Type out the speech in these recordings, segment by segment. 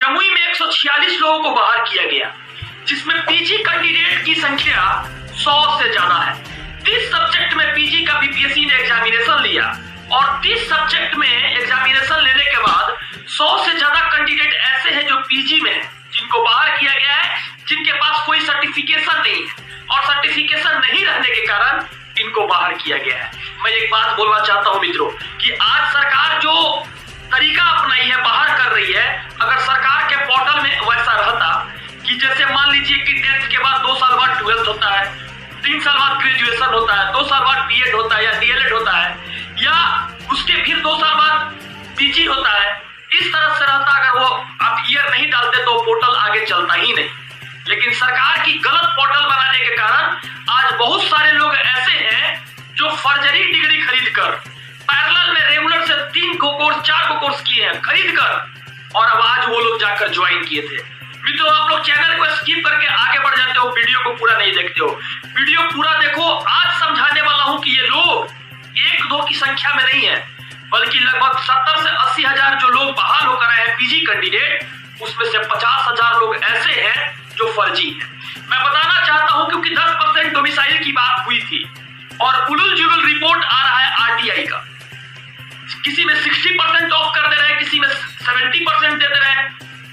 जमुई में 146 लोगों को बाहर किया गया, जिसमें पीजी कैंडिडेट की संख्या 100 से ज्यादा है। 30 सब्जेक्ट में पीजी का बीपीएससी ने एग्जामिनेशन लिया और 30 सब्जेक्ट में एग्जामिनेशन लेने के बाद 100 से ज्यादा कैंडिडेट ऐसे हैं जो पीजी में हैं, जिनको बाहर किया गया है, जिनके पास कोई सर्टिफिकेशन नहीं है और सर्टिफिकेशन नहीं रहने के कारण इनको बाहर किया गया है। मैं एक बात बोलना चाहता हूं मित्रों कि आज सरकार जो तरीका अपनाई है, बाहर कर रही है, अगर सरकार के पोर्टल में वैसा रहता कि जैसे मान लीजिए कि 10th के बाद 2 साल बाद 12th होता है, 3 साल बाद ग्रेजुएशन होता है, 2 साल बाद बीएड होता है या डीएलएड होता है, या उसके फिर 2 साल बाद पीजी होता है, इस तरह से रहता, अगर वो आप ईयर नहीं डालते तो पोर्टल आगे चलता ही नहीं। लेकिन सरकार की गलत पोर्टल बनाने के कारण आज बहुत सारे लोग ऐसे हैं जो फर्जरी डिग्री खरीदकर पैरेलल में रेगुलर से 3 को कोर्स 4 को कोर्स किए हैं खरीदकर, और अब आज वो लोग जाकर ज्वाइन किए थे। मित्रों, आप लोग चैनल को स्किप करके आगे बढ़ जाते हो, वीडियो को पूरा नहीं देखते हो। वीडियो पूरा देखो। आज समझाने वाला हूं कि ये लोग 1-2 की संख्या में नहीं है, बल्कि लगभग 70 से 80 हजार जो लोग बहाल होकर आए हैं पीजी कैंडिडेट, उसमें से 50 हजार लोग ऐसे हैं जो फर्जी है। मैं बताना चाहता हूं क्योंकि 10% डोमिसाइल की बात हुई थी और उलुल जुलुल रिपोर्ट आ रहा है आरटीआई का। किसी में 60% ऑफ कर दे रहे हैं, किसी में 70% दे रहे हैं,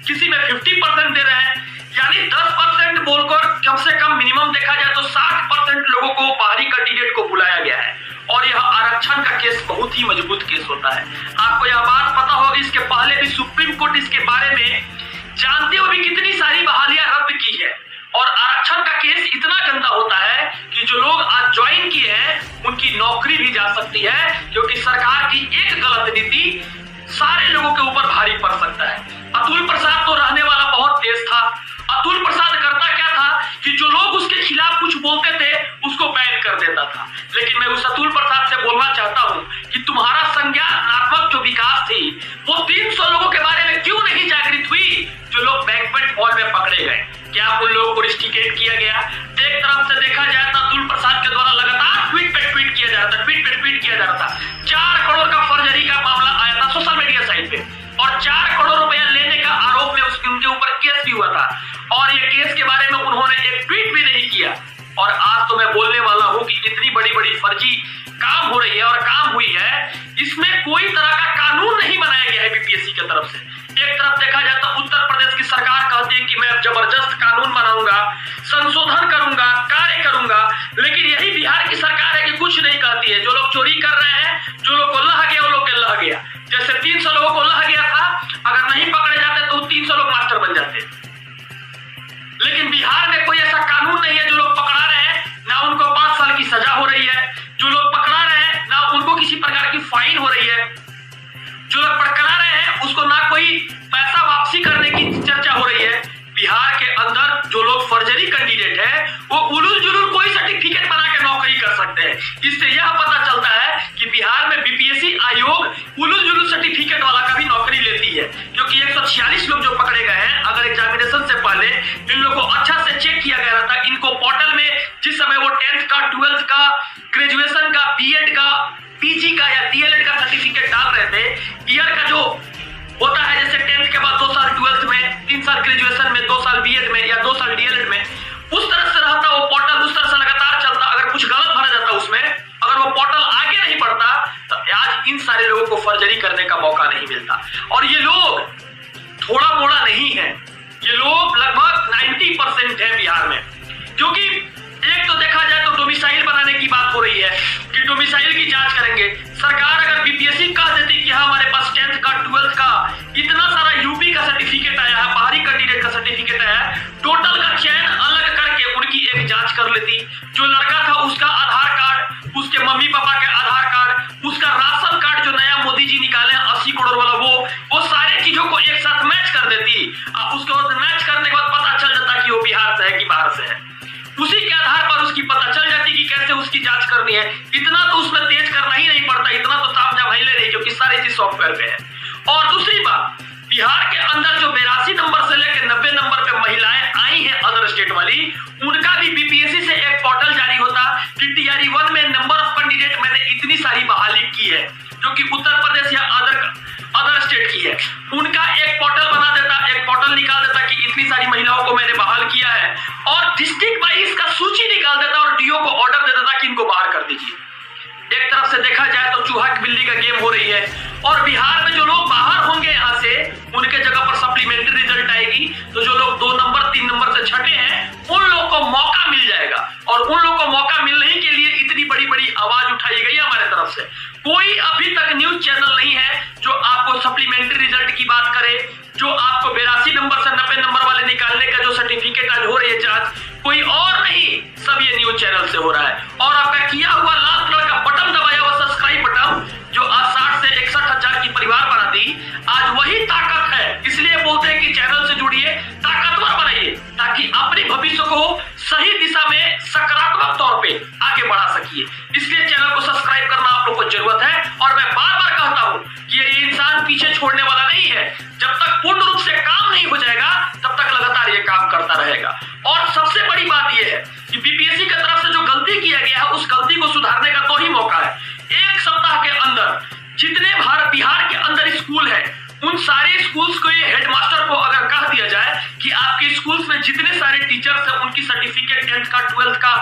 किसी में 50% दे रहे हैं, यानी 10% बोलकर कम से कम मिनिमम देखा जाए तो 60% लोगों को बाहरी कैंडिडेट को बुलाया गया है। और यह आरक्षण का केस बहुत ही मजबूत केस होता है। आपको यह बात पता होगी, इसके पहले भी सुप्रीम कोर्ट इसके बारे में जानते हुए भी कितनी सारी बहालियां रद्द की है। और आरक्षण का केस इतना गंदा होता है कि जो लोग आज ज्वाइन किए हैं उनकी नौकरी भी जा सकती है, क्योंकि सरकार की एक गलत नीति सारे लोगों के ऊपर भारी पड़ सकता है। अतुल प्रसाद तो रहने वाला बहुत तेज था। अतुल प्रसाद करता क्या था कि जो लोग उसके खिलाफ कुछ बोलते थे उसको बैन कर देता था। लेकिन मैं उस अतुल प्रसाद से बोलना चाहता हूं कि तुम्हारा संज्ञानात्मक जो विकास थी वो 300 लोगों के बारे में क्यों नहीं जागृत हुई जो लोग बैंक्वेट हॉल में पकड़े गए? क्या उन लोगों को रिस्ट्रिकेट किया गया? एक तरफ से देखा जाए तो अतुल प्रसाद के द्वारा लगातार ट्वीट पे ट्वीट किया जा रहा था, ट्वीट पे ट्वीट किया जा रहा था। 4 करोड़ का फर्जरी का मामला आया था सोशल मीडिया साइट पे और 4 करोड़ रुपया लेने का आरोप में उनके ऊपर केस भी हुआ था, और ये केस के बारे में उन्होंने एक ट्वीट भी नहीं किया। और आज तो मैं बोलने वाला हूं कि इतनी बड़ी बड़ी फर्जी काम हो रही है और काम हुई है, इसमें कोई तरह का कानून नहीं बनाया गया है बीपीएससी की तरफ से। एक तरफ देखा जाए तो उत्तर प्रदेश की सरकार कहती है कि मैं जबरदस्त कानून बनाऊंगा, संशोधन करूंगा, कार्य करूंगा, लेकिन यही बिहार की सरकार है कि कुछ नहीं कहती है। जो लोग चोरी कर रहे हैं, जो लोग को लह गया वो लोग के लह गया। जैसे 300 लोगों को लह गया था, अगर नहीं पकड़े जाते तो 300 लोग मास्टर बन जाते। लेकिन बिहार में कोई ऐसा कानून नहीं है। जो लोग पकड़ा रहे हैं ना उनको 5 साल की सजा हो रही है, जो लोग पकड़ा रहे हैं ना उनको किसी प्रकार की फाइन हो रही है, जो लोग पकड़ा रहे हैं उसको ना कोई पैसा वापसी करने की चर्चा हो रही है। बिहार के अंदर जो लोग फर्जरी कैंडिडेट है वो उलुल जुलुल कोई सर्टिफिकेट बना के नौकरी कर सकते हैं। इससे यह पता चलता है कि बिहार में बीपीएससी आयोग उलुल जुलुल सर्टिफिकेट वाला का भी नौकरी लेती है, क्योंकि 146 लोग जो पकड़े गए हैं, अगर एग्जामिनेशन से पहले इन लोगों को अच्छा से चेक किया गया था, इनको पोर्टल में जिस समय वो 10th का, 12th का, ग्रेजुएशन का, बीएड का, पीजी का या डीएलएड का सर्टिफिकेट डाल रहे थे, ईयर का जो होता है, जैसे 10th के बाद 2 साल 12th में, 3 साल ग्रेजुएशन में, 2 साल बीएड में या 2 साल डीएलएड में, उस तरह से रहता वो पोर्टल, उस तरह से लगातार चलता। अगर कुछ गलत भरा जाता उसमें, अगर वो पोर्टल आगे नहीं बढ़ता तो आज इन सारे लोगों को फर्जरी करने का मौका नहीं मिलता। और ये लोग थोड़ा मोड़ा नहीं है, ये लोग लगभग 90% है बिहार में। क्योंकि एक तो देखा जाए तो डोमिसाइल बनाने की बात हो रही है कि डोमिसाइल की जांच करेंगे। सरकार अगर बीपीएससी कह देती कि हाँ हमारे पास 10th का, 12th का इतना सारा यूपी का सर्टिफिकेट आया है, बाहरी कैंडिडेट का सर्टिफिकेट आया है, टोटल का चयन अलग करके उनकी एक जांच कर लेती। जो लड़का था उसका आधार कार्ड, उसके मम्मी पापा के आधार कार्ड, उसका राशन कार्ड जो नया मोदी जी निकाले 80 करोड़ वाला, वो सारी चीजों को एक साथ मैच कर देती। उसके बाद मैच करने के बाद पता चल जाता कि वो बिहार से है कि बाहर से है। उसी के आधार पर उसकी पता चल जाती कि कैसे उसकी जांच करनी है। इतना तो उसमें तेज करना ही नहीं पड़ता, इतना तो साफ जवाहिले रही, क्योंकि सारी चीज सॉफ्टवेयर पे है। और दूसरी बात, बिहार के अंदर जो 82 नंबर से लेकर 90 नंबर पे महिलाएं आई हैं अदर स्टेट वाली, उनका भी बीपीएससी से एक पोर्टल जारी होता कि टीआरई 1 में नंबर ऑफ कैंडिडेट मैंने इतनी सारी बहाली की है, जो कि उत्तर प्रदेश या अदर स्टेट की है, उनका एक पोर्टल बना देता, एक पोर्टल हो रही है। और बिहार में जो लोग बाहर होंगे यहाँ से, उनके जगह पर सप्लीमेंट्री रिजल्ट आएगी, तो जो लोग 2 नंबर 3 नंबर से छठे हैं, उन लोगों को मौका मिल जाएगा। और उन लोगों को मौका मिलने के लिए इतनी बड़ी बड़ी आवाज उठाई गई है हमारे तरफ से। कोई अभी तक न्यूज चैनल नहीं है जो आपको सप्लीमेंट्री रिजल्ट की बात करे, जो आपको 82 नंबर से 90 नंबर वाले निकालने का जो सर्टिफिकेट आज हो रही है जांच, कोई और नहीं, सब ये न्यूज चैनल से हो रहा है। और आपका किया हुआ लाल कलर का बटन दबाया हुआ सब्सक्राइब बटन, जो आज 60 से 61 हजार की परिवार बना दी, आज वही ताकत है। इसलिए बोलते हैं कि चैनल से जुड़िए, ताकतवर बनाइए, ताकि अपने भविष्य को सही दिशा में सकारात्मक तौर पे आगे बढ़ा सकिए। इसलिए चैनल को सब्सक्राइब करना आप लोग को जरूरत है। और मैं बार बार कहता हूं कि ये इंसान पीछे छोड़ने वाला नहीं है। जब तक पूर्ण रूप से काम नहीं हो जाएगा, तब तक लगातार ये काम करता रहेगा। और सबसे बड़ी बात यह है कि बीपीएससी की तरफ से जो गलती किया गया है, उस गलती को सुधारने का 2 ही मौका है। एक सप्ताह के अंदर जितने बिहार के अंदर स्कूल है, उन सारे स्कूल्स को, ये हेडमास्टर को अगर कह दिया जाए कि आपके स्कूल्स में जितने सारे टीचर्स हैं, उनकी सर्टिफिकेट 10th का, 12th का,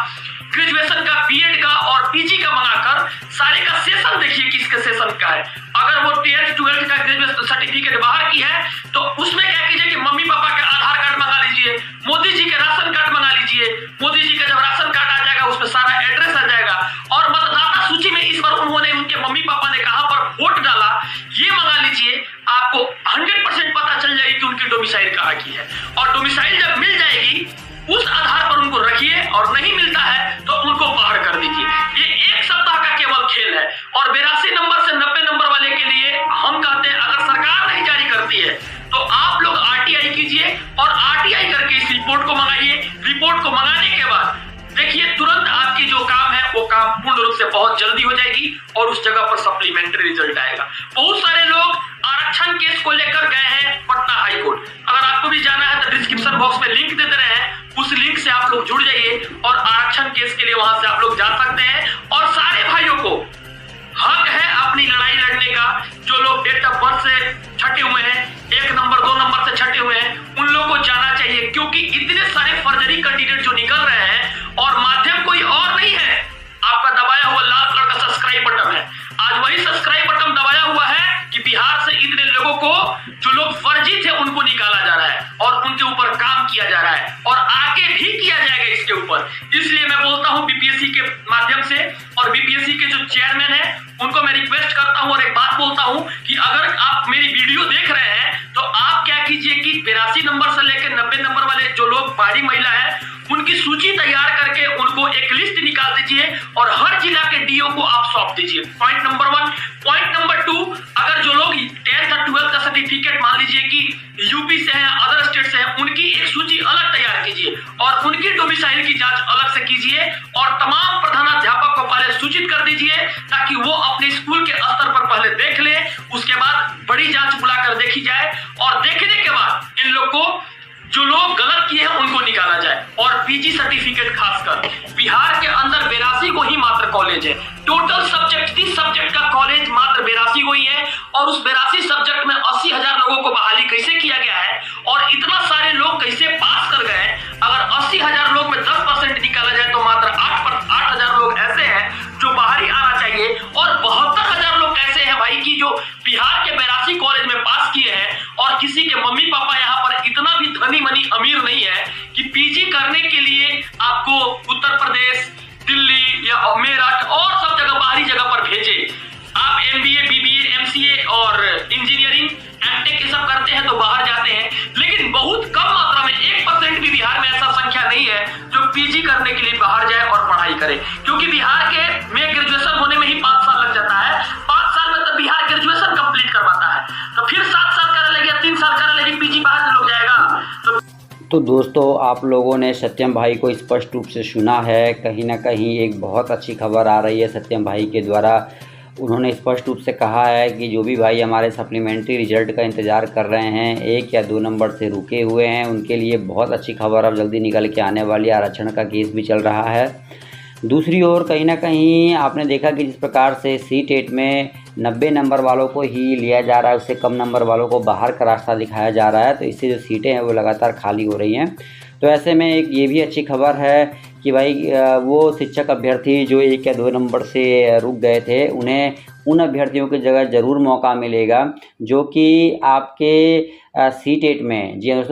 ग्रेजुएशन का, बीएड का और पीजी का मंगाकर सारे का सेशन देखिए किसके सेशन का है। अगर वो 10th 12th का ग्रेजुएशन सर्टिफिकेट बाहर की है, तो उसमें क्या कीजिए कि मम्मी पापा का आधार कार्ड मंगा लीजिए, मोदी जी के राशन कार्ड मंगा लीजिए। मोदी जी का जब राशन कार्ड आ जाएगा, उसमें सारा एड्रेस आ जाएगा। और मतदाता सूची में इस बार उन्होंने, उनके मम्मी पापा ने कहां पर वोट डाला, ये मंगा लीजिए। आपको 100% पता चल जाएगी कि उनकी डोमिसाइल कहाँ की है। और डोमिसाइल जब मिल जाएगी, उस आधार पर उनको रखिए, और नहीं मिलता है तो उनको बाहर कर दीजिए। ये एक सप्ताह का केवल खेल है। और 82 नंबर से 90 नंबर वाले के लिए हम कहते हैं, अगर सरकार नहीं जारी करती है तो आप लोग आरटीआई कीजिए, और आरटीआई करके इस रिपोर्ट को मंगाइए। रिपोर्ट को मंगाने के बाद देखिए, तुरंत आपकी जो काम है वो काम पूर्ण रूप से बहुत जल्दी हो जाएगी, और उस जगह पर सप्लीमेंट्री रिजल्ट आएगा। बहुत सारे लोग आरक्षण केस को लेकर गए हैं पटना हाई कोर्ट। अगर आपको भी जाना है तो डिस्क्रिप्शन बॉक्स में लिंक दे दे रहे हैं, उस लिंक से आप लोग जुड़ जाइए और आरक्षण केस के लिए वहां से आप लोग जा सकते हैं। और सारे भाइयों को हक है अपनी लड़ाई लड़ने का। जो लोग डेट ऑफ बर्थ से छठे हुए हैं, 1 नंबर 2 नंबर से छठे हुए हैं, उन लोगों को जाना चाहिए। क्योंकि इतने सारे फर्जरी कैंडिडेट जो निकल रहे हैं, और माध्यम कोई और नहीं है, आपका दबाया हुआ लाल कलर का सब्सक्राइब बटन है। आज वही सब्सक्राइब बटन दबाया हुआ है कि बिहार से इतने लोगों को, जो लोग फर्जी थे, उनको निकाला जा रहा है और उनके ऊपर काम किया जा रहा है, और आगे भी किया जाएगा इसके ऊपर। इसलिए मैं बोलता हूं बीपीएससी के माध्यम से, और बीपीएससी के जो चेयरमैन है उनको मैं रिक्वेस्ट करता हूं और एक बात बोलता हूं कि अगर आप मेरी वीडियो देख रहे हैं तो आप क्या कीजिए कि 82 नंबर से लेकर 90 नंबर वाले जो लोग बाहरी महिला है, उनकी सूची तैयार करके उनको एक लिस्ट निकाल दीजिए और हर जिला के डीओ को आप सौंप दीजिए। Point number 1। पॉइंट नंबर 2, अगर जो लोग 10th और 12th का सर्टिफिकेट मान लीजिए कि यूपी से है, अदर स्टेट से है, उनकी एक सूची अलग तैयार कीजिए और उनकी डोमिसाइल की जांच अलग से कीजिए, और तमाम प्रधानाध्यापक को पहले सूचित कर दीजिए, ताकि वो अपने स्कूल के स्तर पर पहले देख ले, उसके बाद बड़ी जांच बुलाकर देखी जाए, और देखने के बाद इन लोग को, जो लोग गलत किए हैं, उनको निकाला जाए। और पीजी सर्टिफिकेट खासकर बिहार के अंदर 82 को ही मात्र कॉलेज है। टोटल सब्जेक्ट 30 सब्जेक्ट का कॉलेज मात्र 82 को ही है, और उस 82 सब्जेक्ट में 80,000 लोगों को बहाली कैसे किया गया है, और इतना सारे लोग कैसे पास कर गए। अगर 80,000 लोग में 10% निकाला जाए तो मात्र 8,000 लोग ऐसे हैं जो बाहरी आना चाहिए, और 72,000 लोग ऐसे हैं भाई की जो बिहार के 82 कॉलेज में पास किए हैं, और किसी के मम्मी पापा यहाँ पर इतना भी धनी मनी अमीर नहीं है कि पीजी करने के लिए आपको उत्तर प्रदेश, दिल्ली या मेरठ और सब जगह बाहरी जगह पर भेजे। आप एमबीए, बीबीए, एमसीए और इंजीनियरिंग, एमटेक ये सब करते हैं तो बाहर जाते हैं, लेकिन बहुत कम मात्रा में 1% भी बिहार में ऐसा संख्या नहीं है जो पीजी करने के लिए बाहर जाए और पढ़ाई करे। क्योंकि बिहार के में ग्रेजुएशन होने में ही 5 साल लग जाता है। 5 साल में तो बिहार ग्रेजुएशन कंप्लीट करवाता है, तो फिर 7 साल करे लगे, 3 साल करे लगे, पीजी बाहर से लोग जाएगा। तो दोस्तों, आप लोगों ने सत्यम भाई को स्पष्ट रूप से सुना है। कहीं ना कहीं एक बहुत अच्छी खबर आ रही है सत्यम भाई के द्वारा। उन्होंने स्पष्ट रूप से कहा है कि जो भी भाई हमारे सप्लीमेंट्री रिजल्ट का इंतज़ार कर रहे हैं, 1 या 2 नंबर से रुके हुए हैं, उनके लिए बहुत अच्छी खबर अब जल्दी निकल के आने वाली। आरक्षण का केस भी चल रहा है। दूसरी ओर कहीं ना कहीं आपने देखा कि जिस प्रकार से C-टेट में 90 नंबर वालों को ही लिया जा रहा है, उससे कम नंबर वालों को बाहर का रास्ता दिखाया जा रहा है, तो इससे जो सीटें हैं वो लगातार खाली हो रही हैं। तो ऐसे में एक ये भी अच्छी खबर है कि भाई वो शिक्षक अभ्यर्थी जो 1 या 2 नंबर से रुक गए थे, उन्हें उन अभ्यर्थियों की जगह ज़रूर मौका मिलेगा जो कि आपके सी टेट में, जी हाँ दोस्तों,